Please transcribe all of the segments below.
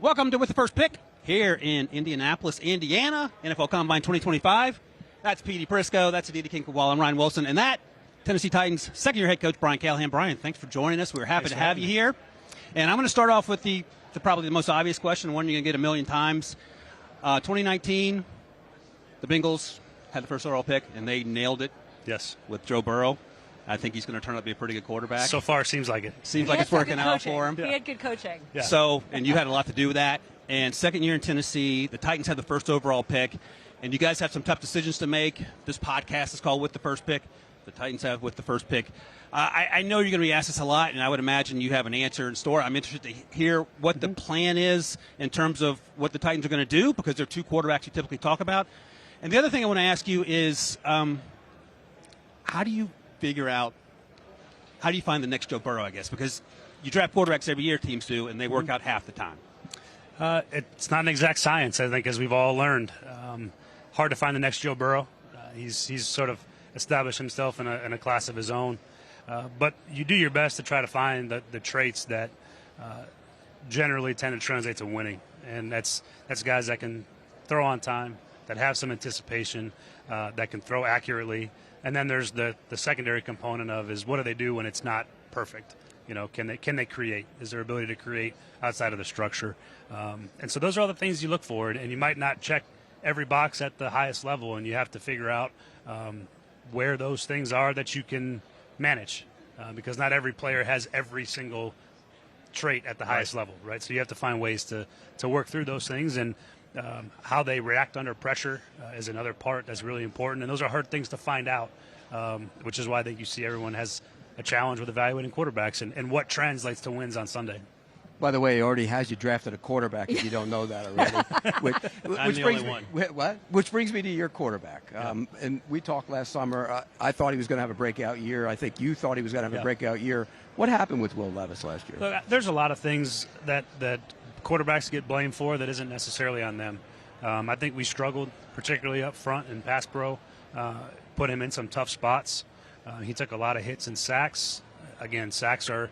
Welcome to With the First Pick here in Indianapolis, Indiana, NFL Combine 2025. That's Petey Prisco, that's Aditi Kinkawala, I'm Ryan Wilson, and that Tennessee Titans second-year head coach Brian Callahan. Brian, thanks for joining us. We're happy to have you here. And I'm going to start off with the probably the most obvious question, one you're going to get a million times. 2019, the Bengals had the first overall pick, and they nailed it. Yes. With Joe Burrow. I think he's going to turn out to be a pretty good quarterback. So far, seems like it. Seems like it's working out for him. He had good coaching. Yeah. So, and you had a lot to do with that. And second year in Tennessee, the Titans had the first overall pick, and you guys have some tough decisions to make. This podcast is called With the First Pick. The Titans have With the First Pick. I know you're going to be asked this a lot, and I would imagine you have an answer in store. I'm interested to hear what the plan is in terms of what the Titans are going to do, because there are two quarterbacks you typically talk about. And the other thing I want to ask you is, how do you find the next Joe Burrow, I guess? Because you draft quarterbacks every year, teams do, and they work out half the time. It's not an exact science, I think, as we've all learned. Hard to find the next Joe Burrow. He's sort of established himself in a class of his own. But you do your best to try to find the traits that generally tend to translate to winning. And that's guys that can throw on time, that have some anticipation, that can throw accurately. And then there's the secondary component of is what do they do when it's not perfect? You know, can they create? Is their ability to create outside of the structure? And so those are all the things you look for. And you might not check every box at the highest level, and you have to figure out where those things are that you can manage, because not every player has every single trait at the highest level, right? So you have to find ways to work through those things, and how they react under pressure is another part that's really important. And those are hard things to find out, which is why I think you see everyone has a challenge with evaluating quarterbacks and what translates to wins on Sunday. By the way, he already has you drafted a quarterback if you don't know that already. Which brings me to your quarterback. And we talked last summer. I thought he was going to have a breakout year. I think you thought he was going to have a breakout year. What happened with Will Levis last year? Look, there's a lot of things that quarterbacks get blamed for that isn't necessarily on them. I think we struggled, particularly up front in pass pro, put him in some tough spots. He took a lot of hits and sacks. Again, sacks are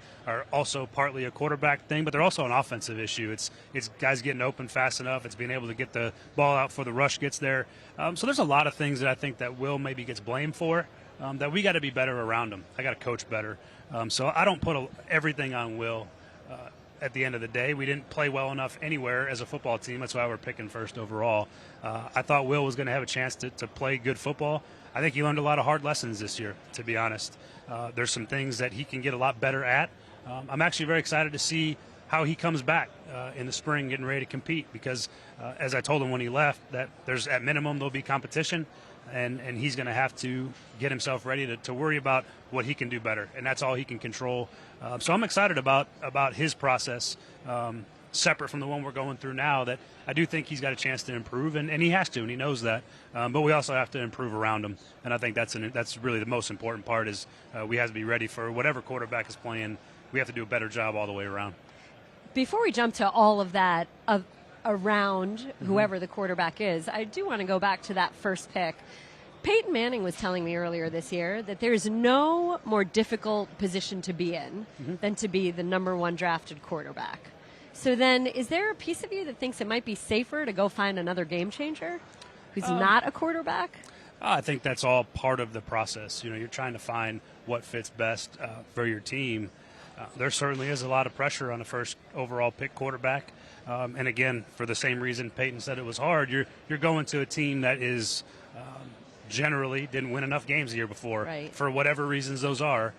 also partly a quarterback thing, but they're also an offensive issue. It's guys getting open fast enough. It's being able to get the ball out before the rush gets there. So there's a lot of things that I think that Will maybe gets blamed for, that we got to be better around him. I got to coach better. So I don't put everything on Will. At the end of the day, we didn't play well enough anywhere as a football team. That's why we're picking first overall. I thought Will was going to have a chance to play good football. I think he learned a lot of hard lessons this year, to be honest. There's some things that he can get a lot better at. I'm actually very excited to see how he comes back in the spring getting ready to compete, because as I told him when he left, that there's at minimum there'll be competition, and he's going to have to get himself ready to worry about what he can do better, and that's all he can control. So I'm excited about his process, separate from the one we're going through now, that I do think he's got a chance to improve, and he has to, and he knows that. But we also have to improve around him, and I think that's really the most important part is we have to be ready for whatever quarterback is playing. We have to do a better job all the way around. Before we jump to all of that around whoever the quarterback is, I do want to go back to that first pick. Peyton Manning was telling me earlier this year that there's no more difficult position to be in than to be the number one drafted quarterback. So then, is there a piece of you that thinks it might be safer to go find another game changer who's not a quarterback? I think that's all part of the process. You know, you're trying to find what fits best for your team. There certainly is a lot of pressure on a first overall pick quarterback. And again, for the same reason Peyton said it was hard, you're going to a team that is generally didn't win enough games the year before. Right. For whatever reasons those are.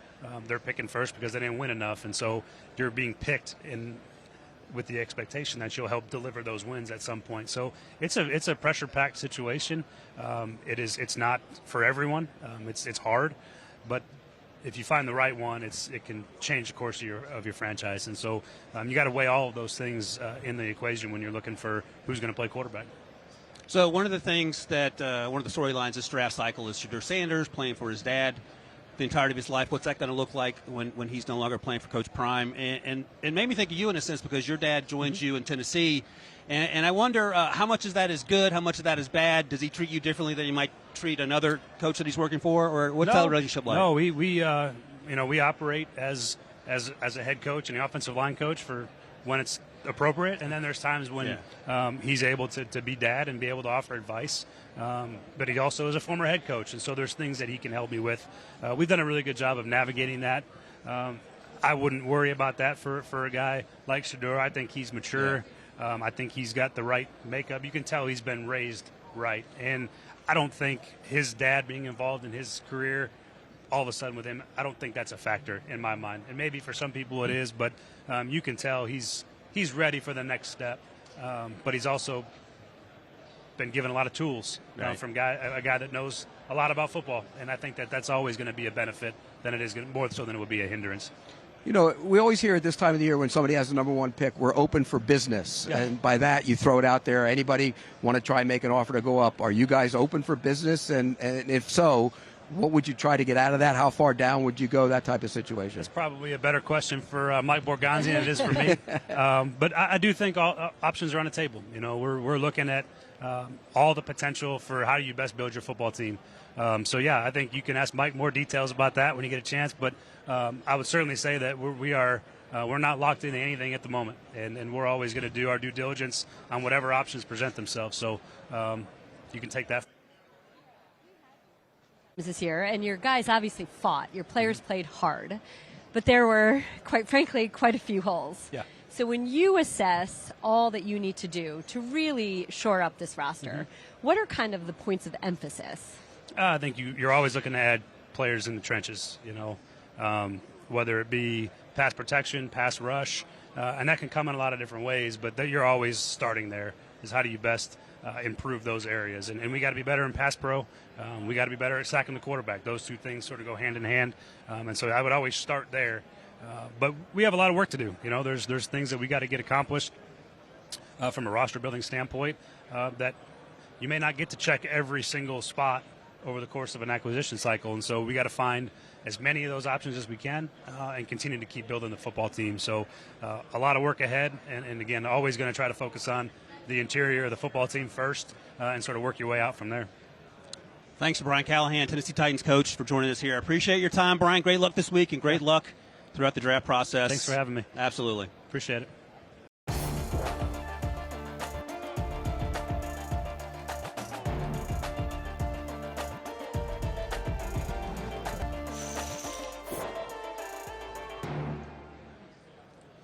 They're picking first because they didn't win enough. And so you're being picked with the expectation that you'll help deliver those wins at some point. So it's a pressure-packed situation. It's not for everyone. It's hard, but if you find the right one, it can change the course of your franchise. And so you got to weigh all of those things in the equation when you're looking for who's going to play quarterback. So one of the things that one of the storylines this draft cycle is Shedeur Sanders playing for his dad the entirety of his life. What's that going to look like when he's no longer playing for Coach Prime? And it made me think of you in a sense, because your dad joins you in Tennessee. And I wonder how much of that is good, how much of that is bad. Does he treat you differently than he might treat another coach that he's working for? Or what's that relationship like? No, we operate as a head coach and the offensive line coach for when it's appropriate, and then there's times when he's able to be dad and be able to offer advice. But he also is a former head coach, and so there's things that he can help me with. We've done a really good job of navigating that. I wouldn't worry about that for a guy like Shedeur. I think he's mature. I think he's got the right makeup. You can tell he's been raised right, and I don't think his dad being involved in his career all of a sudden with him, I don't think that's a factor in my mind. And maybe for some people it is, but you can tell he's ready for the next step. But he's also been given a lot of tools from a guy that knows a lot about football, and I think that's always going to be a benefit than it is more so than it would be a hindrance. You know, we always hear at this time of the year when somebody has the number one pick, we're open for business. Yeah. And by that, you throw it out there. Anybody want to try and make an offer to go up? Are you guys open for business? And if so, what would you try to get out of that? How far down would you go, that type of situation? That's probably a better question for Mike Borgonzi than it is for me. But I do think all options are on the table. You know, we're looking at all the potential for how you best build your football team. So, yeah, I think you can ask Mike more details about that when you get a chance. But I would certainly say that we're not locked into anything at the moment. And we're always going to do our due diligence on whatever options present themselves. So you can take that. This year, and your guys obviously fought. Your players played hard. But there were, quite frankly, quite a few holes. Yeah. So when you assess all that you need to do to really shore up this roster, what are kind of the points of emphasis? I think you're always looking to add players in the trenches, you know, whether it be pass protection, pass rush, and that can come in a lot of different ways, but you're always starting there is how do you best improve those areas. And we got to be better in pass pro. We got to be better at sacking the quarterback. Those two things sort of go hand in hand. And so I would always start there. But we have a lot of work to do. You know, there's things that we got to get accomplished from a roster building standpoint that you may not get to check every single spot over the course of an acquisition cycle. And so we got to find as many of those options as we can and continue to keep building the football team. So a lot of work ahead. And again, always going to try to focus on the interior of the football team first and sort of work your way out from there. Thanks to Brian Callahan, Tennessee Titans coach, for joining us here. I appreciate your time, Brian. Great luck this week and great luck throughout the draft process. Thanks for having me. Absolutely. Appreciate it.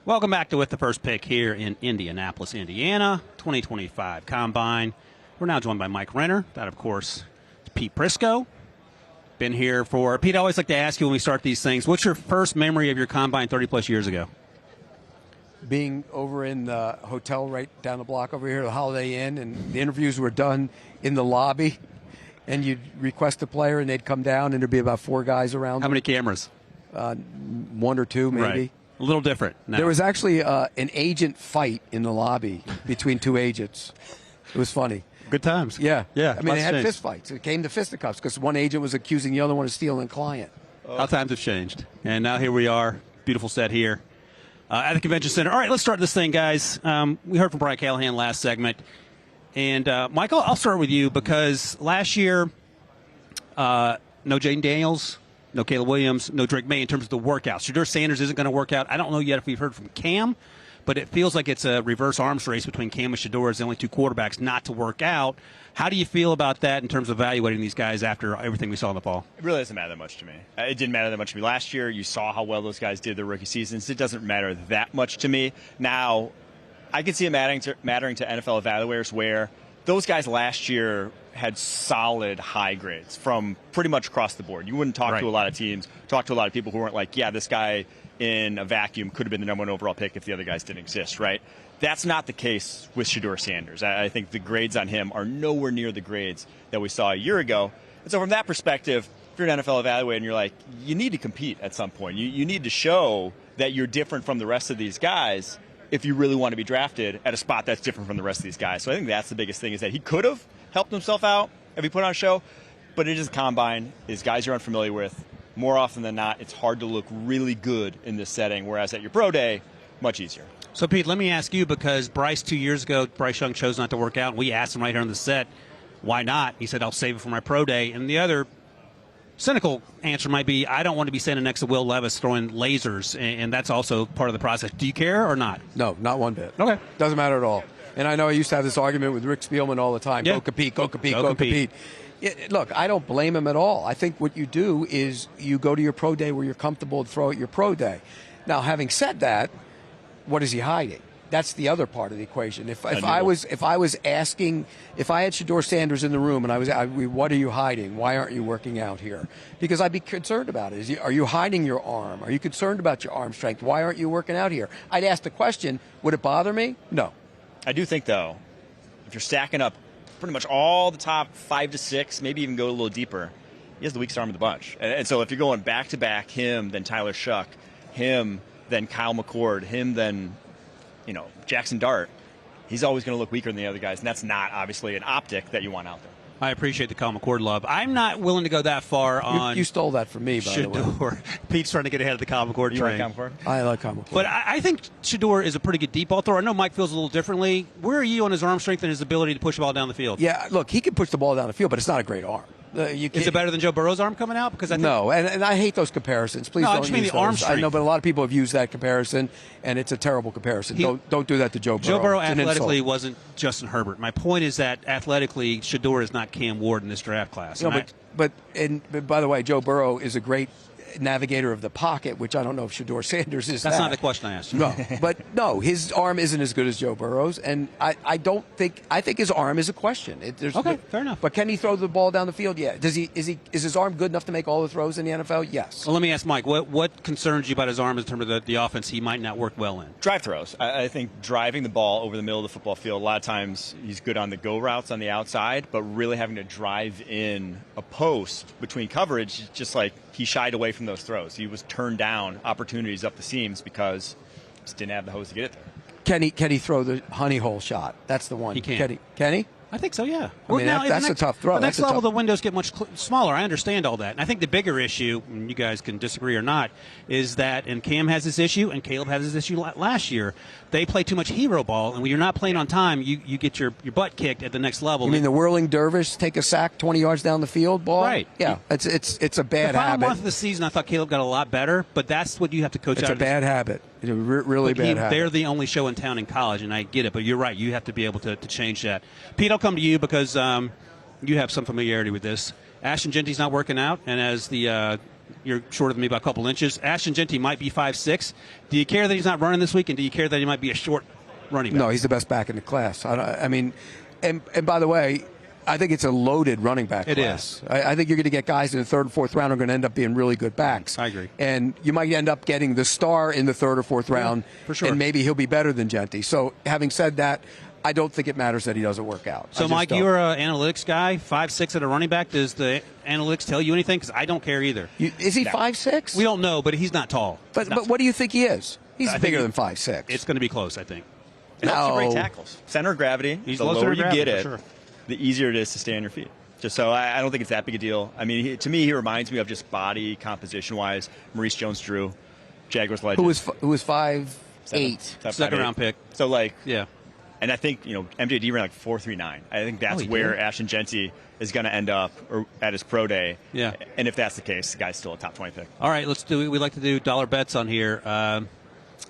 Welcome back to With the First Pick here in Indianapolis, Indiana, 2025 Combine. We're now joined by Mike Renner. That, of course, is Pete Prisco. Been here for Pete. I always like to ask you when we start these things, what's your first memory of your Combine 30-plus years ago? Being over in the hotel right down the block over here, the Holiday Inn, and the interviews were done in the lobby, and you'd request a player, and they'd come down, and there'd be about 4 guys around. How many cameras? 1 or 2, maybe. Right. A little different now. There was actually an agent fight in the lobby between 2 agents. It was funny. Good times. Yeah. Yeah. I mean, they had fist fights. It came to fisticuffs because one agent was accusing the other one of stealing a client. How times have changed. And now here we are. Beautiful set here at the Convention Center. All right, let's start this thing, guys. We heard from Brian Callahan last segment. And, Michael, I'll start with you because last year, no Jaden Daniels, no Caleb Williams, no Drake May in terms of the workouts. Shedeur Sanders isn't going to work out. I don't know yet if we've heard from Cam, but it feels like it's a reverse arms race between Cam and Shedeur as the only 2 quarterbacks not to work out. How do you feel about that in terms of evaluating these guys after everything we saw in the fall? It really doesn't matter that much to me. It didn't matter that much to me last year. You saw how well those guys did their rookie seasons. It doesn't matter that much to me. Now, I can see it mattering to NFL evaluators where those guys last year had solid high grades from pretty much across the board. You wouldn't talk to a lot of teams, talk to a lot of people who weren't like, yeah, this guy in a vacuum could have been the number 1 overall pick if the other guys didn't exist, right? That's not the case with Shedeur Sanders. I think the grades on him are nowhere near the grades that we saw a year ago. And so from that perspective, if you're an NFL evaluator and you're like, you need to compete at some point. You need to show that you're different from the rest of these guys if you really want to be drafted at a spot that's different from the rest of these guys. So I think that's the biggest thing is that he could have helped himself out if he put on a show, but it is a combine. It's guys you're unfamiliar with. More often than not, it's hard to look really good in this setting, whereas at your pro day, much easier. So, Pete, let me ask you, because Bryce 2 years ago, Bryce Young chose not to work out. We asked him right here on the set, why not? He said, I'll save it for my pro day. And the other cynical answer might be, I don't want to be standing next to Will Levis throwing lasers, and that's also part of the process. Do you care or not? No, not one bit. Okay. Doesn't matter at all. And I know I used to have this argument with Rick Spielman all the time. Yeah. Go compete, go compete, go compete. Look, I don't blame him at all. I think what you do is you go to your pro day where you're comfortable and throw at your pro day. Now, having said that, what is he hiding? That's the other part of the equation. If I was asking, if I had Shedeur Sanders in the room and I was, what are you hiding? Why aren't you working out here? Because I'd be concerned about it. Are you hiding your arm? Are you concerned about your arm strength? Why aren't you working out here? I'd ask the question. Would it bother me? No. I do think, though, if you're stacking up pretty much all the top 5 to 6, maybe even go a little deeper, he has the weakest arm of the bunch. And so if you're going back-to-back, him, then Tyler Shuck, him, then Kyle McCord, him, then Jackson Dart, he's always going to look weaker than the other guys, and that's not obviously an optic that you want out there. I appreciate the Kyle McCord love. I'm not willing to go that far on. You stole that from me, by the way. Pete's trying to get ahead of the Kyle McCord You train. like Kyle McCord? I like Kyle McCord. But I think Shedeur is a pretty good deep ball thrower. I know Mike feels a little differently. Where are you on his arm strength and his ability to push the ball down the field? Yeah, look, he can push the ball down the field, but it's not a great arm. Is it better than Joe Burrow's arm coming out? Because I think no, and I hate those comparisons. Please No, I don't just mean use the arm those. I strength. know, but a lot of people have used that comparison, and it's a terrible comparison. Don't do that to Joe Burrow. Joe Burrow It's an athletically insult. wasn't Justin Herbert. My point is that athletically, Shedeur is not Cam Ward in this draft class. No, but by the way, Joe Burrow is a great navigator of the pocket, which I don't know if Shedeur Sanders is. That's not the question I asked you. No, but no, his arm isn't as good as Joe Burrow's, and I think his arm is a question. Okay, fair enough. But can he throw the ball down the field? Yeah. Is his arm good enough to make all the throws in the NFL? Yes. Well, let me ask Mike. What concerns you about his arm in terms of the offense he might not work well in? Drive throws. I think driving the ball over the middle of the football field, a lot of times he's good on the go routes on the outside, but really having to drive in a post between coverage, just like he shied away from those throws. He was turned down opportunities up the seams because he just didn't have the hose to get it there. Can he throw the honey hole shot? That's the one. He can. Can he? I think so, yeah. I mean, that's a tough throw. The next That's a level, tough- the windows get much smaller. I understand all that. And I think the bigger issue, and you guys can disagree or not, is that, and Cam has this issue, and Caleb has this issue last year, they play too much hero ball, and when you're not playing on time, you get your butt kicked at the next level. You mean the whirling dervish take a sack 20 yards down the field ball? Right. Yeah, it's a bad the final habit. month of the season, I thought Caleb got a lot better, but that's what you have to coach It's out a bad habit. It's a really bad habit. They're the only show in town in college, and I get it, but you're right. You have to be able to change that. Pete, I'll come to you because you have some familiarity with this. Ashton Genty's not working out, and as you're shorter than me by a couple inches. Ashton Genty might be 5'6". Do you care that he's not running this week, and do you care that he might be a short running back? No, he's the best back in the class. I mean, and by the way, I think it's a loaded running back class. It is. I think you're going to get guys in the third and fourth round who are going to end up being really good backs. I agree. And you might end up getting the star in the third or fourth round, for sure. and maybe he'll be better than Genty. So having said that, I don't think it matters that he doesn't work out. So, Mike, you're an analytics guy, 5'6" at a running back. Does the analytics tell you anything? Because I don't care either. Is he 5'6"? We don't know, but he's not tall. But what do you think he is? He's bigger than 5'6". It's going to be close, I think. It helps you break tackles. Center of gravity. He's the low lower center of you gravity, get it, for sure. the easier it is to stay on your feet. Just so I don't think it's that big a deal. I mean, to me, he reminds me of just body composition-wise, Maurice Jones-Drew, Jaguars legend. Who was 5'8". Second round pick. So, yeah. And I think, MJD ran like 4.39. I think that's where Ashton Genty is going to end up or at his pro day. Yeah. And if that's the case, the guy's still a top 20 pick. All right, we like to do dollar bets on here.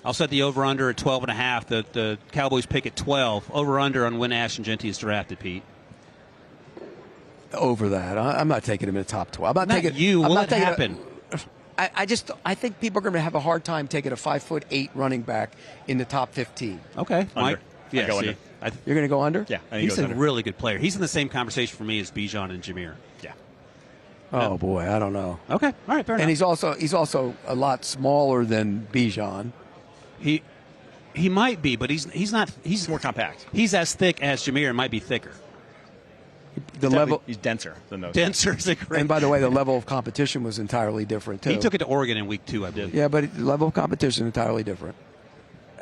I'll set the over-under at 12.5. The Cowboys pick at 12. Over-under on when Ashton Genty is drafted, Pete. Over that. I'm not taking him in the top 12. I'm not taking you. I'm Will not it happen? I think people are going to have a hard time taking a 5'8" running back in the top 15. Okay, Mike. Yeah, go under. You're going to go under? Yeah, he's a really good player. He's in the same conversation for me as Bijan and Jameer. Yeah. Oh boy, I don't know. Okay, all right, fair enough. And he's also a lot smaller than Bijan. He might be, but he's not. He's more compact. He's as thick as Jameer and might be thicker. He's denser than those. Denser is a great. And by the way, the level of competition was entirely different too. He took it to Oregon in week 2, I believe. Yeah, but the level of competition entirely different.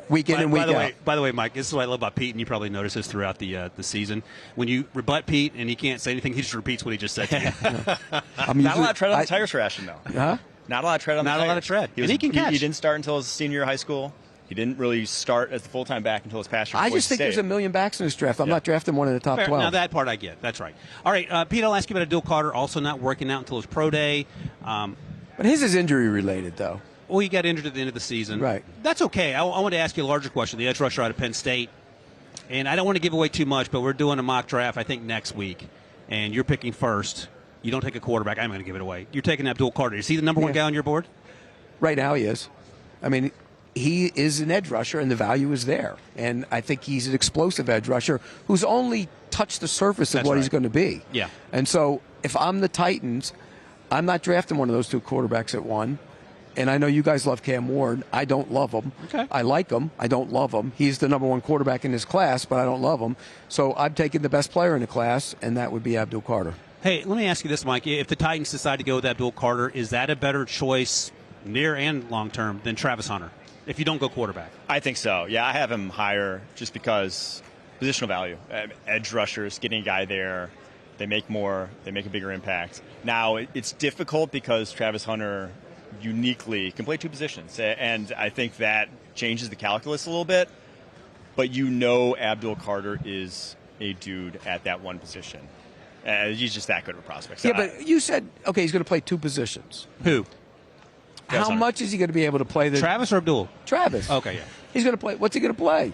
Week in and week out. By the way, Mike, this is what I love about Pete, and you probably noticed this throughout the season. When you rebut Pete and he can't say anything, he just repeats what he just said to you. Not a lot of tread on the tires for Ashton, though. Huh? Not a lot of tread on the tires. Not a lot of tread. He can catch. He didn't start until his senior year of high school. He didn't really start as the full-time back until his past year. I just think there's a million backs in this draft. I'm not drafting one in the top 12. Now, that part I get. That's right. All right, Pete, I'll ask you about Abdul Carter, also not working out until his pro day. But his is injury-related, though. Well, he got injured at the end of the season. Right. That's okay. I want to ask you a larger question. The edge rusher out of Penn State. And I don't want to give away too much, but we're doing a mock draft, I think, next week. And you're picking first. You don't take a quarterback. I'm going to give it away. You're taking Abdul Carter. Is he the number one guy on your board? Right now he is. I mean, he is an edge rusher, and the value is there. And I think he's an explosive edge rusher who's only touched the surface of what he's going to be. Yeah. And so if I'm the Titans, I'm not drafting one of those two quarterbacks at 1. And I know you guys love Cam Ward. I don't love him. Okay. I like him. I don't love him. He's the number one quarterback in his class, but I don't love him. So I'm taking the best player in the class, and that would be Abdul Carter. Hey, let me ask you this, Mike. If the Titans decide to go with Abdul Carter, is that a better choice near and long term than Travis Hunter if you don't go quarterback? I think so. Yeah, I have him higher just because positional value. Edge rushers, getting a guy there, they make more, they make a bigger impact. Now, it's difficult because Travis Hunter uniquely can play two positions, and I think that changes the calculus a little bit. But Abdul Carter is a dude at that one position. He's just that good of a prospect. So but you said, okay, he's going to play two positions. Who? How much is he going to be able to play? Travis or Abdul? Travis. Okay, yeah. He's going to play. What's he going to play?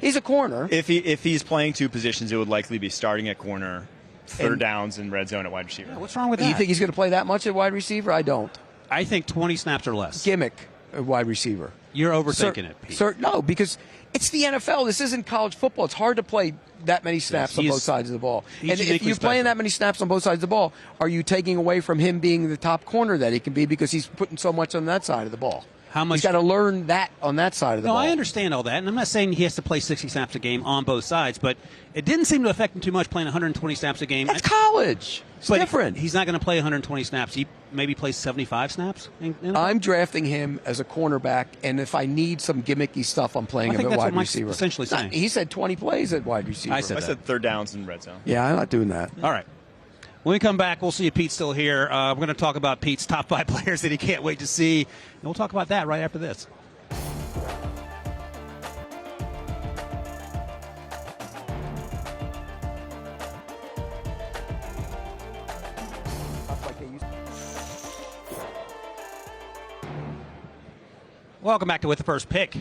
He's a corner. If he's playing two positions, it would likely be starting at corner, third downs in red zone at wide receiver. Yeah, what's wrong with that? You think he's going to play that much at wide receiver? I don't. I think 20 snaps or less. Gimmick at wide receiver. You're overthinking it, Pete. No, because it's the NFL. This isn't college football. It's hard to play that many snaps on both sides of the ball. And if you're playing that many snaps on both sides of the ball, are you taking away from him being the top corner that he can be because he's putting so much on that side of the ball? How much? He's got to learn that on that side of the ball. No, I understand all that, and I'm not saying he has to play 60 snaps a game on both sides, but it didn't seem to affect him too much playing 120 snaps a game. That's college. It's different. He's not going to play 120 snaps. He maybe plays 75 snaps. I'm drafting him as a cornerback, and if I need some gimmicky stuff, I'm playing him at wide receiver. Essentially saying. He said 20 plays at wide receiver. I said third downs in red zone. Yeah, I'm not doing that. All right. When we come back, we'll see if Pete's still here. We're going to talk about Pete's top 5 players that he can't wait to see, and we'll talk about that right after this. Welcome back to With the First Pick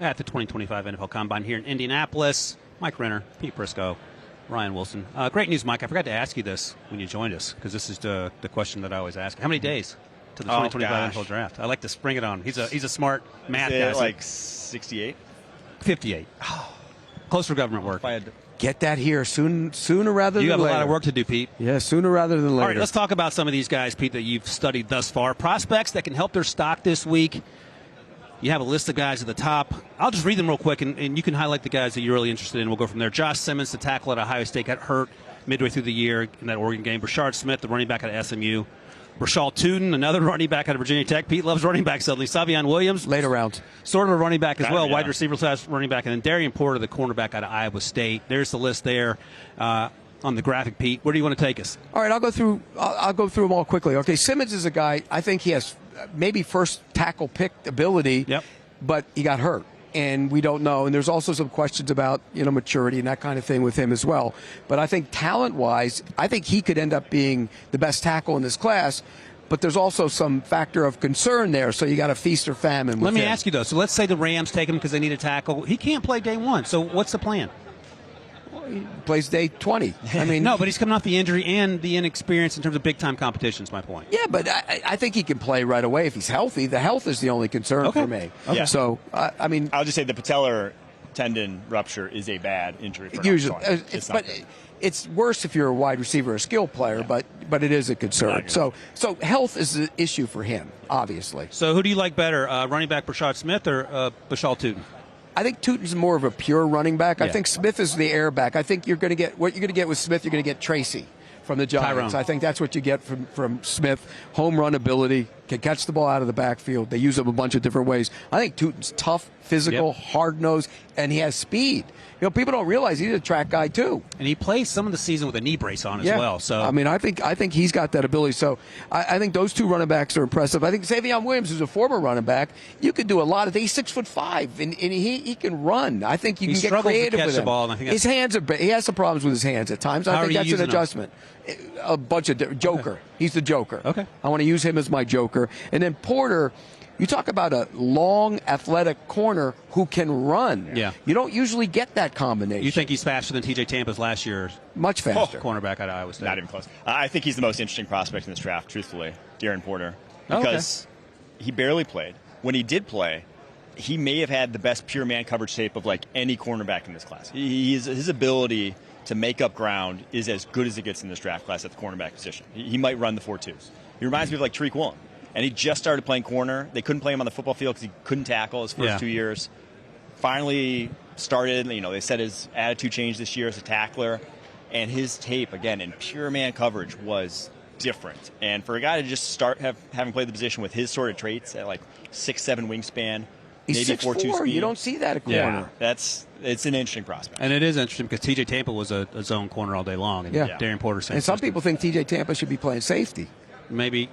at the 2025 NFL Combine here in Indianapolis. Mike Renner, Pete Prisco, Ryan Wilson. Great news, Mike. I forgot to ask you this when you joined us because this is the question that I always ask. How many days to the 2025 NFL Draft? I like to spring it on. He's a smart math guy. Like 68? 58. Close for government work. Get that here sooner rather than later. You have a lot of work to do, Pete. Yeah, sooner rather than later. All right, let's talk about some of these guys, Pete, that you've studied thus far. Prospects that can help their stock this week. You have a list of guys at the top. I'll just read them real quick, and you can highlight the guys that you're really interested in. We'll go from there. Josh Simmons, the tackle at Ohio State, got hurt midway through the year in that Oregon game. Brashard Smith, the running back out of SMU. Rashal Tootin, another running back out of Virginia Tech. Pete loves running backs suddenly. Savion Williams. Later rounds. Sort of a running back as well. Wide receiver slash running back. And then Darian Porter, the cornerback out of Iowa State. There's the list there on the graphic, Pete. Where do you want to take us? All right, I'll go through them all quickly. Okay, Simmons is a guy, I think he has maybe first tackle pick ability. Yep. But he got hurt, and we don't know. And there's also some questions about maturity and that kind of thing with him as well. But I think talent-wise, I think he could end up being the best tackle in this class. But there's also some factor of concern there, so you got to feast or famine. Let me ask you though. So let's say the Rams take him because they need a tackle. He can't play day one. So what's the plan? He plays day 20. I mean, no, but he's coming off the injury and the inexperience in terms of big-time competition is my point. Yeah, but I think he can play right away if he's healthy. The health is the only concern for me. Okay. Yeah. So, I mean... I'll just say the patellar tendon rupture is a bad injury for usually, it's worse if you're a wide receiver or a skill player, but it is a concern. So health is an issue for him, obviously. So who do you like better, running back Brashard Smith or Bashal Tootin? I think Tootin's more of a pure running back. Yeah. I think Smith is the air back. I think you're going to get what you're going to get with Smith. You're going to get Tracy from the Giants. Tyrone. I think that's what you get from Smith. Home run ability, can catch the ball out of the backfield. They use him a bunch of different ways. I think Tootin's tough, physical, hard-nosed, and he has speed. People don't realize he's a track guy too. And he plays some of the season with a knee brace on as well. So I mean, I think he's got that ability. So I think those two running backs are impressive. I think Savion Williams, who's a former running back, you could do a lot of things. He's 6'5", and he can run. I think you can get creative with him. Ball, and I think his hands are. He has some problems with his hands at times. I think that's an adjustment. A bunch of joker. Okay. He's the joker. Okay. I want to use him as my joker. And then Porter. You talk about a long, athletic corner who can run. Yeah. You don't usually get that combination. You think he's faster than T.J. Tampa's last year's? Much faster. Cornerback at Iowa State. Not even close. I think he's the most interesting prospect in this draft, truthfully, Darren Porter. Because he barely played. When he did play, he may have had the best pure man coverage tape of like any cornerback in this class. His ability to make up ground is as good as it gets in this draft class at the cornerback position. He might run the 4.2s. He reminds me of like Tariq Woolen. And he just started playing corner. They couldn't play him on the football field because he couldn't tackle his first 2 years. Finally started, they said his attitude changed this year as a tackler. And his tape, again, in pure man coverage was different. And for a guy to just start having played the position with his sort of traits at like 6'7" wingspan, he's maybe 6'4". speed. You don't see that at corner. Yeah, it's an interesting prospect. And it is interesting because T.J. Tampa was a zone corner all day long. And Darren Porter same And some system. people think T.J. Tampa should be playing safety. Maybe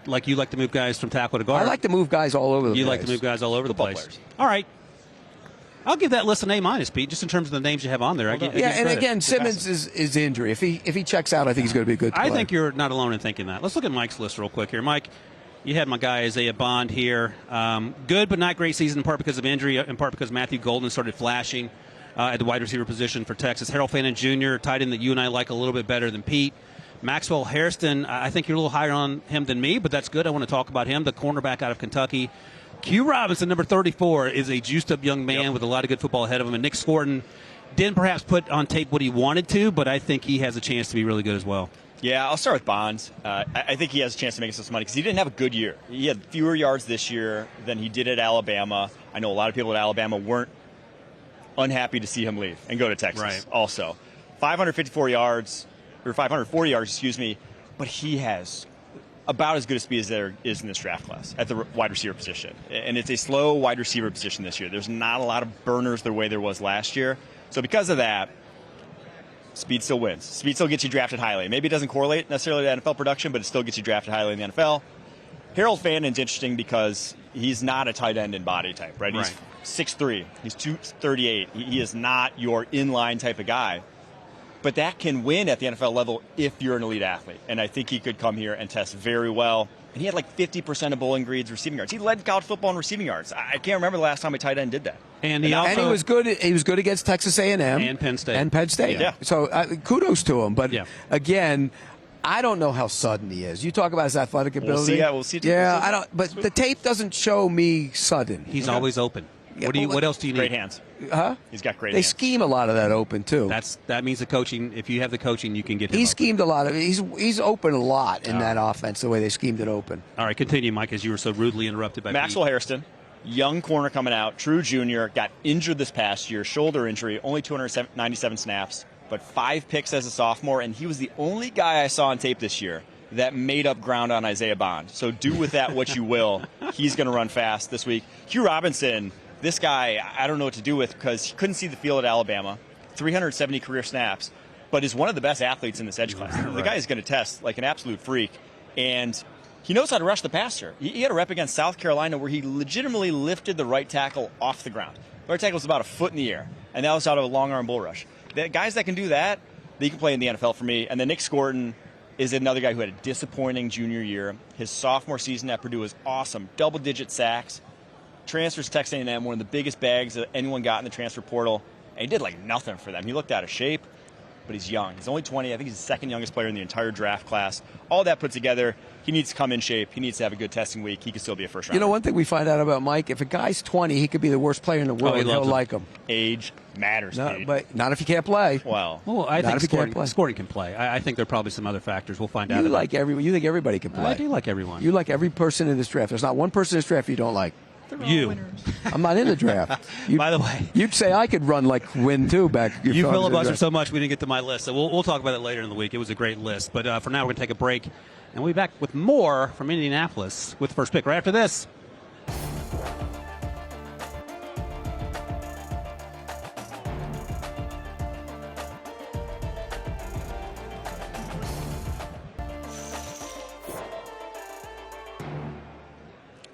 like you like to move guys from tackle to guard. I like to move guys all over the place. You like to move guys all over the place. Players. All right. I'll give that list an A-, Pete, just in terms of the names you have on there. And again, Simmons is injury. If he checks out, I think he's going to be a good player. I think you're not alone in thinking that. Let's look at Mike's list real quick here. Mike, you had my guy Isaiah Bond here. Good but not great season, in part because of injury, in part because Matthew Golden started flashing at the wide receiver position for Texas. Harold Fannin Jr., tight end that you and I like a little bit better than Pete. Maxwell Hairston, I think you're a little higher on him than me, but that's good. I want to talk about him, the cornerback out of Kentucky. Q Robinson, number 34, is a juiced-up young man with a lot of good football ahead of him. And Nick Scorton didn't perhaps put on tape what he wanted to, but I think he has a chance to be really good as well. Yeah, I'll start with Bonds. I think he has a chance to make us some money because he didn't have a good year. He had fewer yards this year than he did at Alabama. I know a lot of people at Alabama weren't unhappy to see him leave and go to Texas also. 540 yards, but he has about as good a speed as there is in this draft class at the wide receiver position. And it's a slow wide receiver position this year. There's not a lot of burners the way there was last year. So because of that, speed still wins. Speed still gets you drafted highly. Maybe it doesn't correlate necessarily to NFL production, but it still gets you drafted highly in the NFL. Harold Fannin's interesting because he's not a tight end in body type, right? He's 6'3". He's 238. He is not your inline type of guy. But that can win at the NFL level if you're an elite athlete. And I think he could come here and test very well. And he had like 50% of Bowling Green's receiving yards. He led college football in receiving yards. I can't remember the last time a tight end did that. And he was good. He was good against Texas A&M and Penn State. Yeah. So kudos to him. But again, I don't know how sudden he is. You talk about his athletic ability. We'll see. Yeah, I don't. But the tape doesn't show me sudden. He's always open. What else do you need? Great hands. Huh? He's got great They hands. scheme a lot of that open too. That means the coaching. If you have the coaching, you can get him. He schemed a lot of. He's open a lot in that offense. The way they schemed it open. All right, continue, Mike, as you were so rudely interrupted by Maxwell Pete. Hairston, young corner coming out, true junior, got injured this past year, shoulder injury, only 297 snaps, but 5 picks as a sophomore, and he was the only guy I saw on tape this year that made up ground on Isaiah Bond. So do with that what you will. He's going to run fast this week. Q Robinson. This guy, I don't know what to do with because he couldn't see the field at Alabama, 370 career snaps, but is one of the best athletes in this edge class. The guy is going to test like an absolute freak, and he knows how to rush the passer. He had a rep against South Carolina where he legitimately lifted the right tackle off the ground. The right tackle was about a foot in the air, and that was out of a long arm bull rush. The guys that can do that, they can play in the NFL for me. And then Nick Scorton is another guy who had a disappointing junior year. His sophomore season at Purdue was awesome, double-digit sacks. Transfers to Texas A&M, one of the biggest bags that anyone got in the transfer portal, and he did like nothing for them. He looked out of shape, but he's young. He's only 20. I think he's the second youngest player in the entire draft class. All that put together, he needs to come in shape. He needs to have a good testing week. He could still be a first rounder. You know, one thing we find out about Mike, if a guy's 20, he could be the worst player in the world. He'll like him. Age matters, No, Pete. but not if you can't play. Well, I Not think if he can't play. Scoring can play. I think there are probably some other factors. We'll find out. You think everybody can play. I do like everyone. You like every person in this draft. There's not one person in this draft you don't like. You. I'm not in the draft. By the way, you'd say I could run like Win too back. You filibustered so much we didn't get to my list, so we'll talk about it later in the week. It was a great list, but for now we're going to take a break, and we'll be back with more from Indianapolis with the first pick right after this.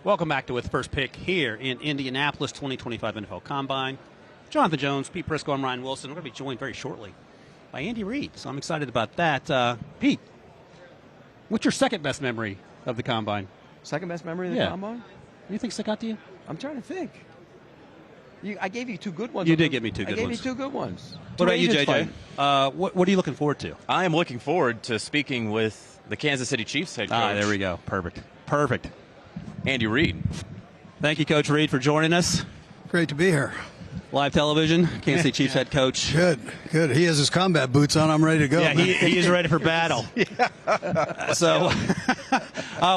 Welcome back to With First Pick here in Indianapolis, 2025 NFL Combine. Jonathan Jones, Pete Prisco, I'm Ryan Wilson. We're going to be joined very shortly by Andy Reid, so I'm excited about that. Pete, what's your second best memory of the Combine? Second best memory of the Combine? What do you think stuck out to you? I'm trying to think. I gave you two good ones. You did give me two good ones. I gave you two good ones. What about you, JJ? What are you looking forward to? I am looking forward to speaking with the Kansas City Chiefs head coach. There we go. Perfect. Andy Reid. Thank you, Coach Reid, for joining us. Great to be here. Live television, Kansas City Chiefs head coach. Good. He has his combat boots on. I'm ready to go. Yeah, he is ready for battle. So,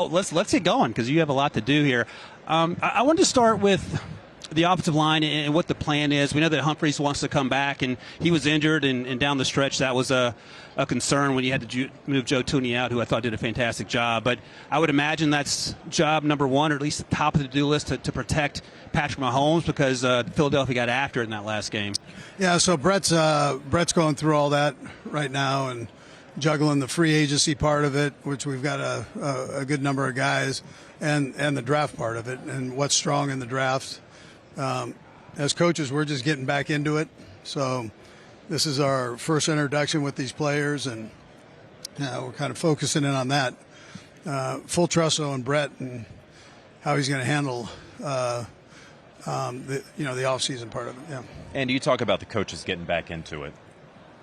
let's get going because you have a lot to do here. I wanted to start with the offensive line and what the plan is. We know that Humphreys wants to come back, and he was injured, and down the stretch that was a concern when you had to move Joe Tooney out, who I thought did a fantastic job. But I would imagine that's job number one, or at least the top of the to-do list, to protect Patrick Mahomes, because Philadelphia got after it in that last game. Yeah, so Brett's going through all that right now and juggling the free agency part of it, which we've got a good number of guys, and the draft part of it, and what's strong in the draft. As coaches, we're just getting back into it. So this is our first introduction with these players, and we're kind of focusing in on that. Full trust on Brett and how he's going to handle the offseason part of it. Yeah. And you talk about the coaches getting back into it.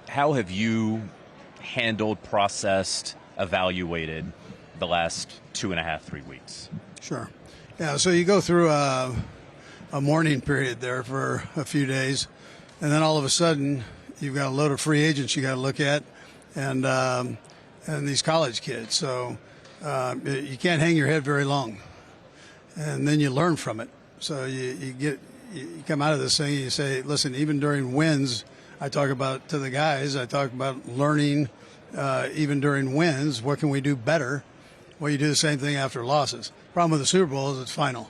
How have you handled, processed, evaluated the last 2.5, 3 weeks? Sure. Yeah, so you go through a mourning period there for a few days, and then all of a sudden you've got a load of free agents you got to look at, and these college kids. So you can't hang your head very long, and then you learn from it. So you come out of this thing and you say, listen, even during wins, I talk about to the guys, I talk about learning. Even during wins, what can we do better? Well, you do the same thing after losses. Problem with the Super Bowl is it's final.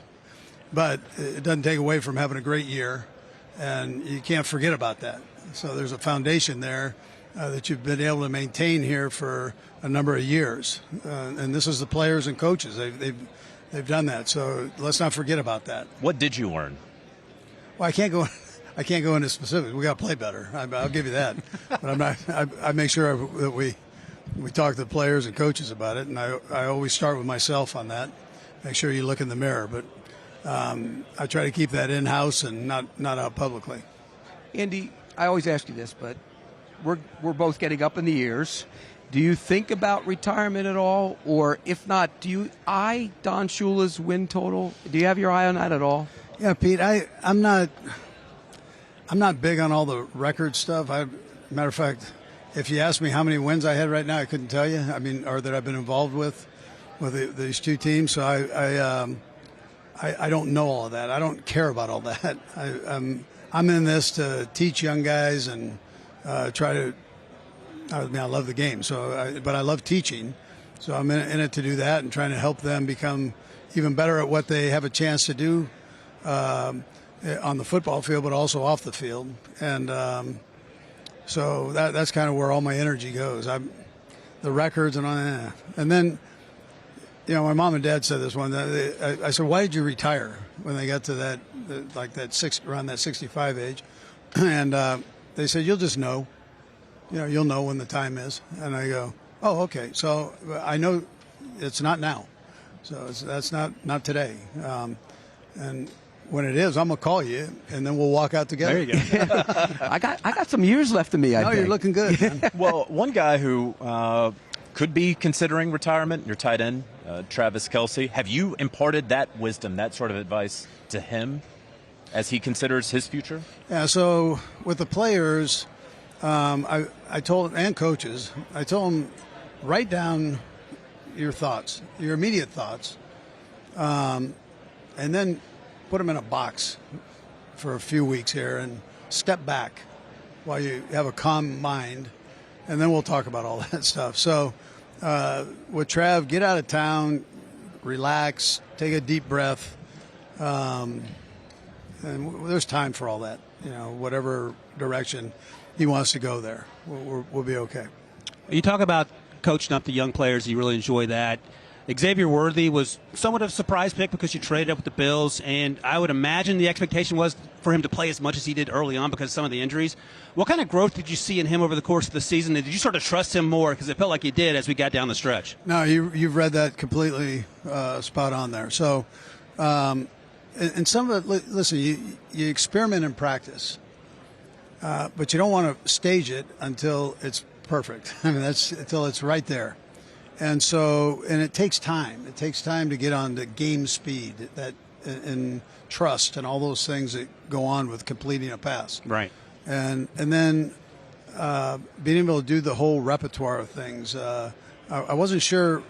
But it doesn't take away from having a great year, and you can't forget about that. So there's a foundation there that you've been able to maintain here for a number of years, and this is the players and coaches. They've done that. So let's not forget about that. What did you learn? Well, I can't go into specifics. We got to play better. I'll give you that. But I'm not. I make sure that we talk to the players and coaches about it, and I always start with myself on that. Make sure you look in the mirror, but. I try to keep that in-house and not out publicly. Andy, I always ask you this, but we're both getting up in the years. Do you think about retirement at all? Or if not, do you eye Don Shula's win total? Do you have your eye on that at all? Yeah, Pete, I'm not big on all the record stuff. Matter of fact, if you ask me how many wins I had right now, I couldn't tell you. I mean, or that I've been involved with these two teams. So I don't know all of that. I don't care about all that. I'm in this to teach young guys and try to. I mean, I love the game, but I love teaching. So I'm in it to do that and trying to help them become even better at what they have a chance to do on the football field, but also off the field. And so that's kind of where all my energy goes. The records and all that. And then. You know, my mom and dad said this one. I said, "Why did you retire?" When they got to around that 65 age, and they said, "You'll just know. You know, you'll know when the time is." And I go, "Oh, okay. So I know it's not now. So that's not today. And when it is, I'm gonna call you, and then we'll walk out together." There you go. I got some years left in me. I think. You're looking good. Man. Well, one guy who could be considering retirement, your tight end, Travis Kelce. Have you imparted that wisdom, that sort of advice to him as he considers his future? Yeah, so with the players, I told, and coaches, I told them, write down your thoughts, your immediate thoughts, and then put them in a box for a few weeks here and step back while you have a calm mind, and then we'll talk about all that stuff. So with Trav, get out of town, relax, take a deep breath, and there's time for all that. You know, whatever direction he wants to go there, we'll be okay. You talk about coaching up the young players. You really enjoy that. Xavier Worthy was somewhat of a surprise pick because you traded up with the Bills, and I would imagine the expectation was for him to play as much as he did early on because of some of the injuries. What kind of growth did you see in him over the course of the season? And did you sort of trust him more because it felt like you did as we got down the stretch? No, you've read that completely spot on there. So, and some of it, listen, you experiment in practice, but you don't want to stage it until it's perfect. I mean, that's until it's right there. And so, and it takes time. It takes time to get on to game speed and trust and all those things that go on with completing a pass. Right. And then being able to do the whole repertoire of things. I wasn't sure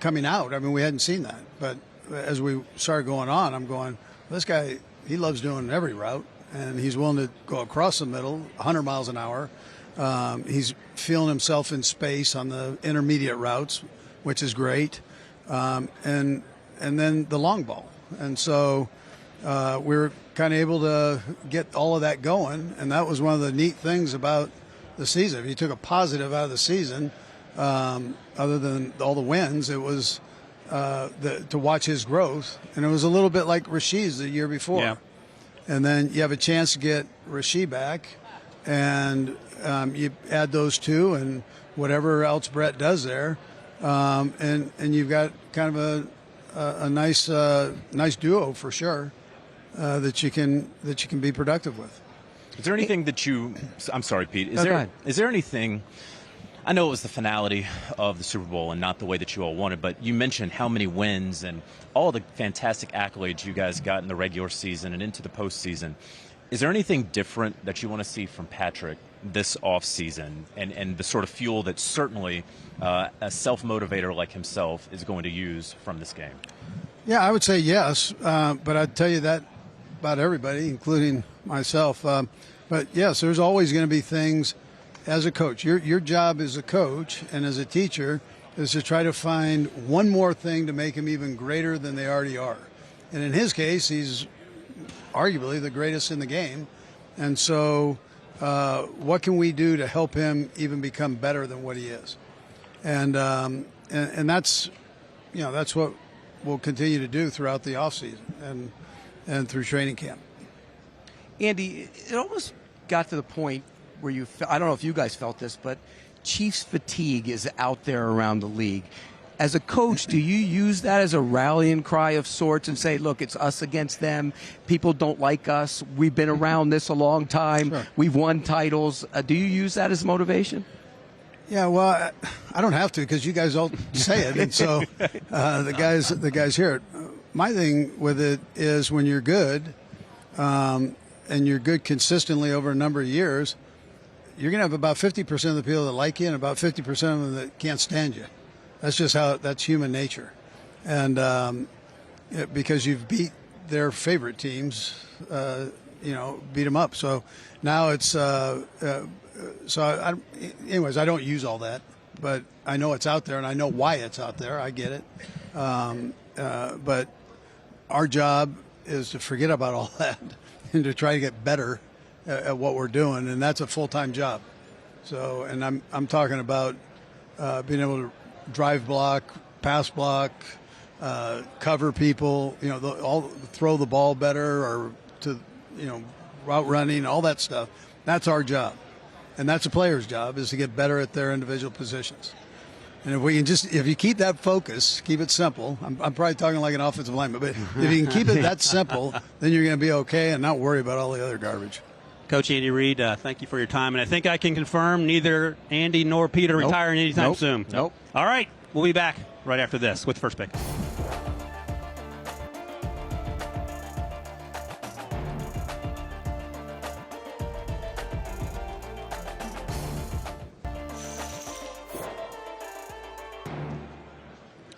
coming out. I mean, we hadn't seen that. But as we started going on, I'm going, this guy, he loves doing every route, and he's willing to go across the middle, 100 miles an hour. He's feeling himself in space on the intermediate routes, which is great, and then the long ball. And so we were kind of able to get all of that going, and that was one of the neat things about the season. If you took a positive out of the season, other than all the wins, it was to watch his growth, and it was a little bit like Rashid's the year before. Yeah. And then you have a chance to get Rashid back, and you add those two and whatever else Brett does there, and you've got kind of a nice duo for sure that you can be productive with. Is there anything that you? I'm sorry, Pete. Is there anything? I know it was the finality of the Super Bowl and not the way that you all wanted, but you mentioned how many wins and all the fantastic accolades you guys got in the regular season and into the postseason. Is there anything different that you want to see from Patrick this offseason and the sort of fuel that certainly a self-motivator like himself is going to use from this game? Yeah, I would say yes, but I'd tell you that about everybody, including myself. But yes, there's always going to be things as a coach. Your job as a coach and as a teacher is to try to find one more thing to make him even greater than they already are. And in his case, he's arguably the greatest in the game. And so what can we do to help him even become better than what he is? And that's, that's what we'll continue to do throughout the offseason and through training camp. Andy, it almost got to the point where I don't know if you guys felt this, but Chiefs fatigue is out there around the league. As a coach, do you use that as a rallying cry of sorts and say, look, it's us against them. People don't like us. We've been around this a long time. Sure. We've won titles. Do you use that as motivation? Yeah, well, I don't have to because you guys all say it, and so the guys hear it. My thing with it is when you're good, and you're good consistently over a number of years, you're going to have about 50% of the people that like you and about 50% of them that can't stand you. That's just that's human nature. And because you've beat their favorite teams, beat them up. So now it's anyways, I don't use all that, but I know it's out there and I know why it's out there. I get it. But our job is to forget about all that and to try to get better at what we're doing, and that's a full-time job. So, and I'm talking about being able to drive block, pass block, cover people, throw the ball better, or to route running, all that stuff. That's our job, and that's a player's job, is to get better at their individual positions. And if you keep that focus, keep it simple. I'm probably talking like an offensive lineman, but if you can keep it that simple, then you're going to be okay and not worry about all the other garbage. Coach Andy Reid, thank you for your time. And I think I can confirm neither Andy nor Pete are retiring anytime soon. Nope. All right. We'll be back right after this with the first pick.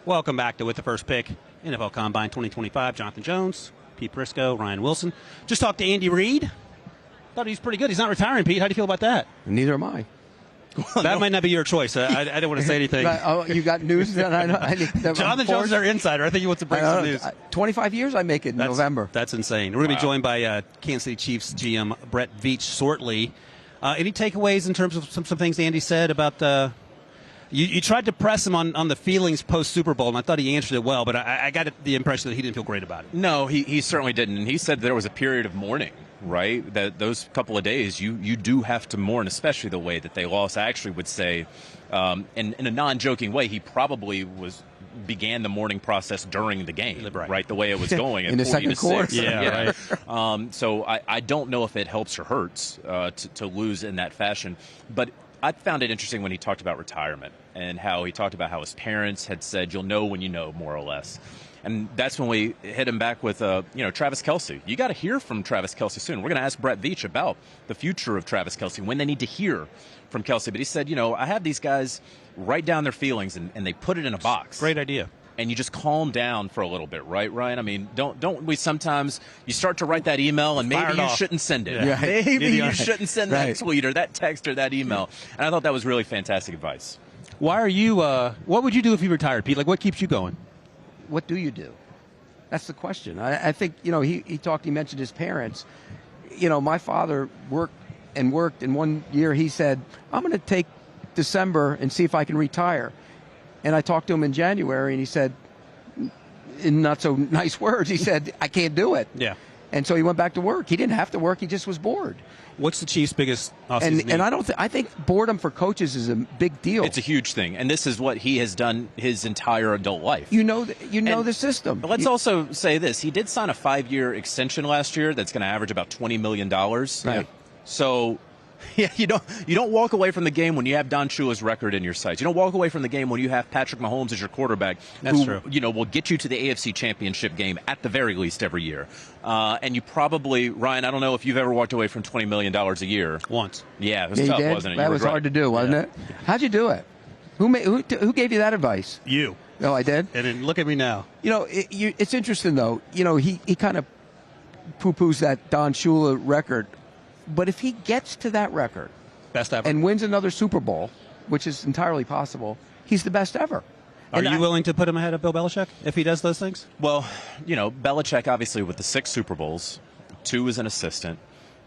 Welcome back to With the First Pick, NFL Combine 2025. Jonathan Jones, Pete Prisco, Ryan Wilson. Just talked to Andy Reid. Thought he's pretty good. He's not retiring, Pete. How do you feel about that? Neither am I. That might not be your choice. I didn't want to say anything. You got news that I know? Jonathan Jones is our insider. I think he wants to break some news. 25 years I make it in November. That's insane. We're going to be joined by Kansas City Chiefs GM Veach shortly. Any takeaways in terms of some things Andy said about You tried to press him on the feelings post Super Bowl, and I thought he answered it well, but I got the impression that he didn't feel great about it. No, he certainly didn't. And he said there was a period of mourning, right? That those couple of days you do have to mourn, especially the way that they lost. I actually would say, in a non-joking way, he probably began the mourning process during the game, right? The way it was going in the second quarter. Yeah, right. So I don't know if it helps or hurts to lose in that fashion, but I found it interesting when he talked about retirement and how he talked about how his parents had said, "You'll know when you know," more or less. And that's when we hit him back with, Travis Kelce. You got to hear from Travis Kelce soon. We're going to ask Brett Veach about the future of Travis Kelce, when they need to hear from Kelce. But he said, I have these guys write down their feelings and they put it in a box. Great idea. And you just calm down for a little bit, right, Ryan? I mean, don't we sometimes you start to write that email and maybe you shouldn't send it. Yeah. Maybe you shouldn't send that tweet or that text or that email. And I thought that was really fantastic advice. Why are you? What would you do if you retired, Pete? Like, what keeps you going? What do you do? That's the question. I think, he mentioned his parents. My father worked, and one year he said, I'm going to take December and see if I can retire. And I talked to him in January, and he said, in not so nice words, he said, I can't do it. Yeah. And so he went back to work. He didn't have to work. He just was bored. What's the Chiefs' biggest offseason need? And I think boredom for coaches is a big deal. It's a huge thing, and this is what he has done his entire adult life. You know the system. But let's also say this: he did sign a 5-year extension last year that's going to average about $20 million. Right. So. Yeah, you don't walk away from the game when you have Don Shula's record in your sights. You don't walk away from the game when you have Patrick Mahomes as your quarterback. That's who, true. Will get you to the AFC Championship game at the very least every year. And you probably, Ryan, I don't know if you've ever walked away from $20 million a year. Once. Yeah, it was tough, wasn't it? That was hard to do, wasn't it? How'd you do it? Who gave you that advice? You. Oh, I did? And then look at me now. It's interesting, though. He kind of poo-poos that Don Shula record. But if he gets to that record best ever, and wins another Super Bowl, which is entirely possible, he's the best ever. Are you willing to put him ahead of Bill Belichick if he does those things? Well, Belichick obviously with the 6 Super Bowls, 2 as an assistant.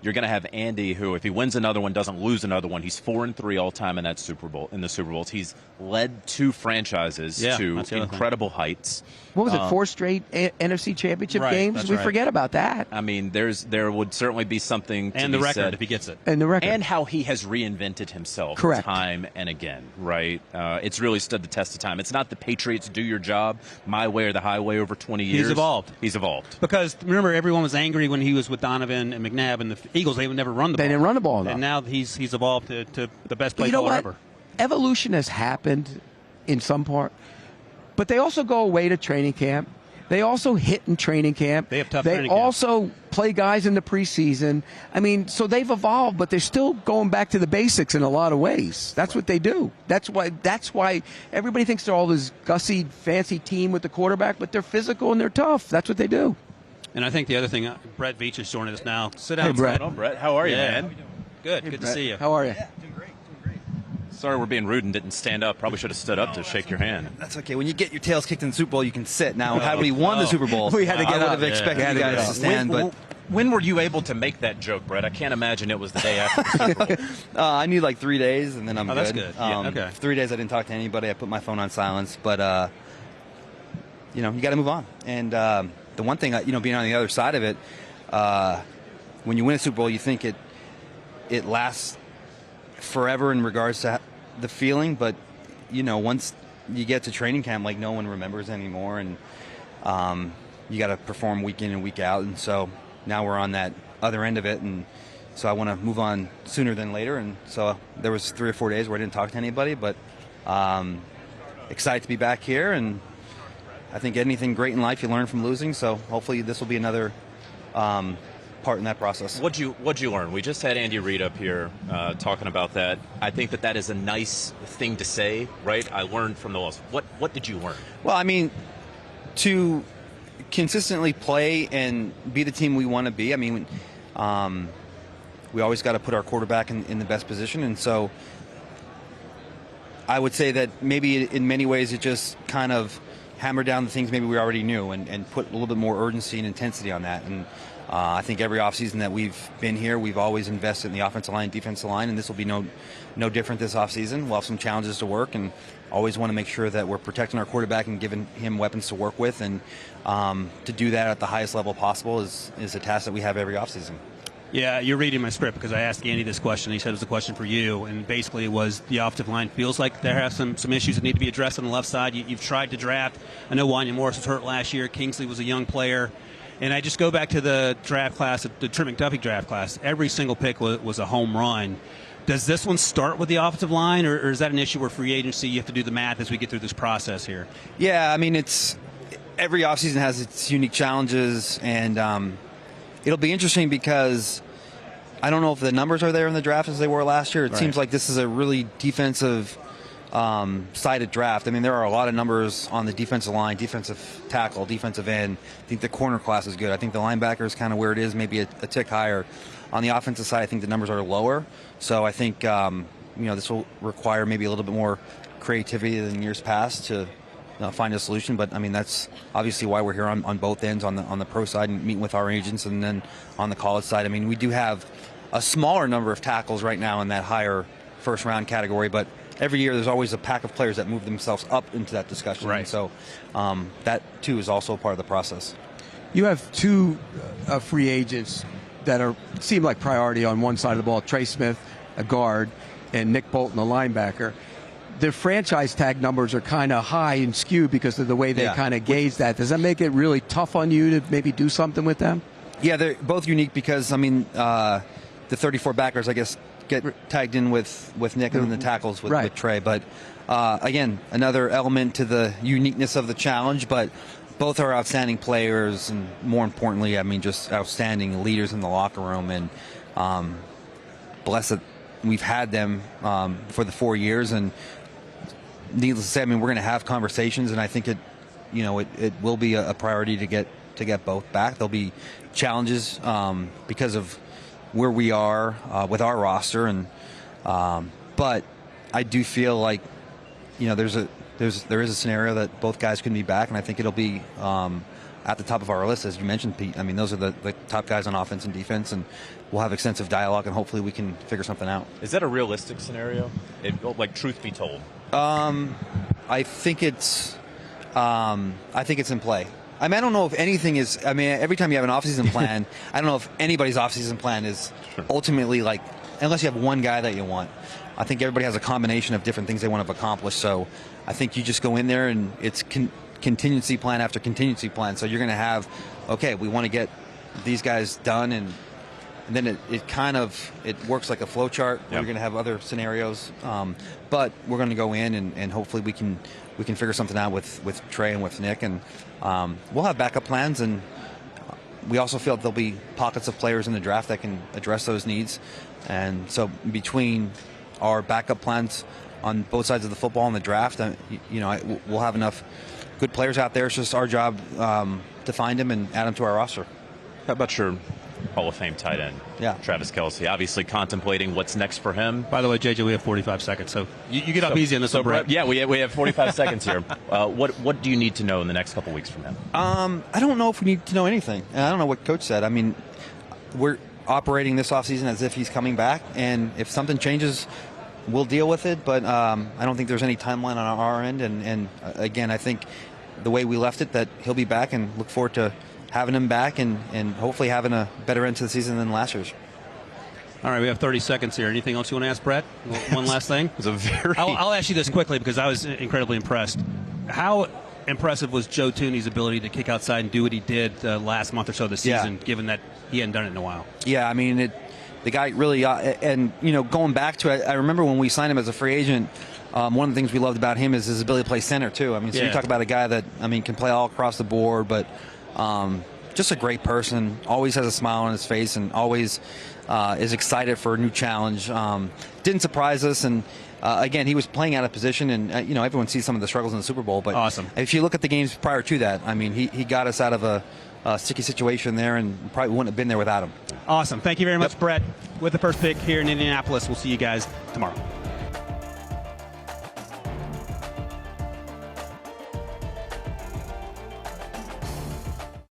You're going to have Andy, who, if he wins another one, doesn't lose another one. He's 4-3 all time in the Super Bowls. He's led 2 franchises to incredible heights. What was it? 4 straight NFC Championship games. We forget about that. I mean, there would certainly be something to and be the record said. if he gets it, and the record, and how he has reinvented himself time and again. Right? It's really stood the test of time. It's not the Patriots do your job my way or the highway over 20 years. He's evolved. Because remember, everyone was angry when he was with Donovan and McNabb and the Eagles. They would never run the ball. They didn't run the ball enough. And now he's evolved to the best play caller ever. Evolution has happened in some part, but they also go away to training camp. They also hit in training camp. They have tough training camp. They also play guys in the preseason. I mean, so they've evolved, but they're still going back to the basics in a lot of ways. That's what they do. That's why everybody thinks they're all this gussy, fancy team with the quarterback, but they're physical and they're tough. That's what they do. And I think the other thing, Brett Veach is joining us now. Sit down. Hey, Brett. Oh, Brett, how are you, man? Good. Hey, Good Brett. to see you. How are you? Yeah, doing great. Sorry we're being rude and didn't stand up. Probably should have stood up to shake your hand. That's okay. When you get your tails kicked in the Super Bowl, you can sit. Now, had we won the Super Bowl, we had to get I up. would have expected you guys to stand. But when were you able to make that joke, Brett? I can't imagine it was the day after the Super Bowl. I need like 3 days, and then I'm good. That's good. Okay. 3 days I didn't talk to anybody. I put my phone on silence. But, you got to move on. And the one thing, being on the other side of it, when you win a Super Bowl, you think it lasts forever in regards to the feeling, but once you get to training camp, like no one remembers anymore, and you got to perform week in and week out, and so now we're on that other end of it, and so I want to move on sooner than later, and so there was 3 or 4 days where I didn't talk to anybody, but excited to be back here, and I think anything great in life you learn from losing, so hopefully this will be another part in that process. What'd you learn? We just had Andy Reid up here talking about that. I think that is a nice thing to say, right? I learned from the loss. What did you learn? Well, I mean, to consistently play and be the team we want to be. I mean, we always got to put our quarterback in the best position, and so I would say that maybe in many ways it just kind of hammered down the things maybe we already knew and put a little bit more urgency and intensity on that. And I think every offseason that we've been here, we've always invested in the offensive line, defensive line, and this will be no different this offseason. We'll have some challenges to work, and always want to make sure that we're protecting our quarterback and giving him weapons to work with. And to do that at the highest level possible is a task that we have every offseason. Yeah, you're reading my script because I asked Andy this question. He said it was a question for you, and basically it was the offensive line feels like there have some issues that need to be addressed on the left side. You've tried to draft. I know Wanya Morris was hurt last year. Kingsley was a young player. And I just go back to the draft class, the Trent McDuffie draft class. Every single pick was a home run. Does this one start with the offensive line, or is that an issue where free agency, you have to do the math as we get through this process here? Yeah, I mean, every offseason has its unique challenges, and it'll be interesting because I don't know if the numbers are there in the draft as they were last year. It seems like this is a really defensive sided draft. I mean, there are a lot of numbers on the defensive line, defensive tackle, defensive end. I think the corner class is good. I think the linebacker is kind of where it is, maybe a tick higher. On the offensive side, I think the numbers are lower. So I think this will require maybe a little bit more creativity than years past to find a solution. But I mean, that's obviously why we're here on both ends, on the pro side and meeting with our agents, and then on the college side. I mean, we do have a smaller number of tackles right now in that higher first round category, but every year there's always a pack of players that move themselves up into that discussion. Right. And so that too is also part of the process. You have two free agents that seem like priority on one side of the ball: Trey Smith, a guard, and Nick Bolton, a linebacker. Their franchise tag numbers are kind of high and skewed because of the way they kind of gauge that. Does that make it really tough on you to maybe do something with them? Yeah, they're both unique because, I mean, the 34 backers, I guess, get tagged in with Nick, and then the tackles with Trey. But, again, another element to the uniqueness of the challenge. But both are outstanding players, and more importantly, I mean, just outstanding leaders in the locker room. And blessed that we've had them for the 4 years. And needless to say, I mean, we're going to have conversations, and I think it will be a priority to get both back. There'll be challenges because of where we are with our roster, and but I do feel like there is a scenario that both guys can be back, and I think it'll be at the top of our list, as you mentioned, Pete. I mean, those are the top guys on offense and defense, and we'll have extensive dialogue, and hopefully we can figure something out. Is that a realistic scenario? Like, truth be told, I think it's in play. I mean, I don't know if anything is. I mean, every time you have an offseason plan, I don't know if anybody's offseason plan is ultimately like, unless you have one guy that you want. I think everybody has a combination of different things they want to accomplish. So I think you just go in there and it's contingency plan after contingency plan. So you're going to have, okay, we want to get these guys done, and then it works like a flow chart. Yep. We're going to have other scenarios, but we're going to go in and hopefully we can figure something out with Trey and with Nick, and we'll have backup plans. And we also feel that there'll be pockets of players in the draft that can address those needs. And so between our backup plans on both sides of the football and the draft, we'll have enough good players out there. It's just our job to find them and add them to our roster. How about your Hall of Fame tight end, Travis Kelce? Obviously contemplating what's next for him. By the way, JJ, we have 45 seconds, so you get up easy on this one, Brett. Yeah, we have 45 seconds here. What do you need to know in the next couple weeks from him? I don't know if we need to know anything. And I don't know what Coach said. I mean, we're operating this offseason as if he's coming back, and if something changes, we'll deal with it. But I don't think there's any timeline on our end. And again, I think the way we left it, that he'll be back, and look forward to having him back and hopefully having a better end to the season than last year's. All right, we have 30 seconds here. Anything else you want to ask, Brett? One last thing? I'll ask you this quickly because I was incredibly impressed. How impressive was Joe Thuney's ability to kick outside and do what he did last month or so of the season, given that he hadn't done it in a while? Yeah, I mean, the guy really, and going back to it, I remember when we signed him as a free agent, one of the things we loved about him is his ability to play center too. I mean, so you talk about a guy that, I mean, can play all across the board, but just a great person, always has a smile on his face, and always is excited for a new challenge. Didn't surprise us, and again, he was playing out of position, and everyone sees some of the struggles in the Super Bowl. But awesome. If you look at the games prior to that, I mean, he got us out of a sticky situation there, and probably wouldn't have been there without him. Awesome. Thank you very much, Brett. With the first pick here in Indianapolis, we'll see you guys tomorrow.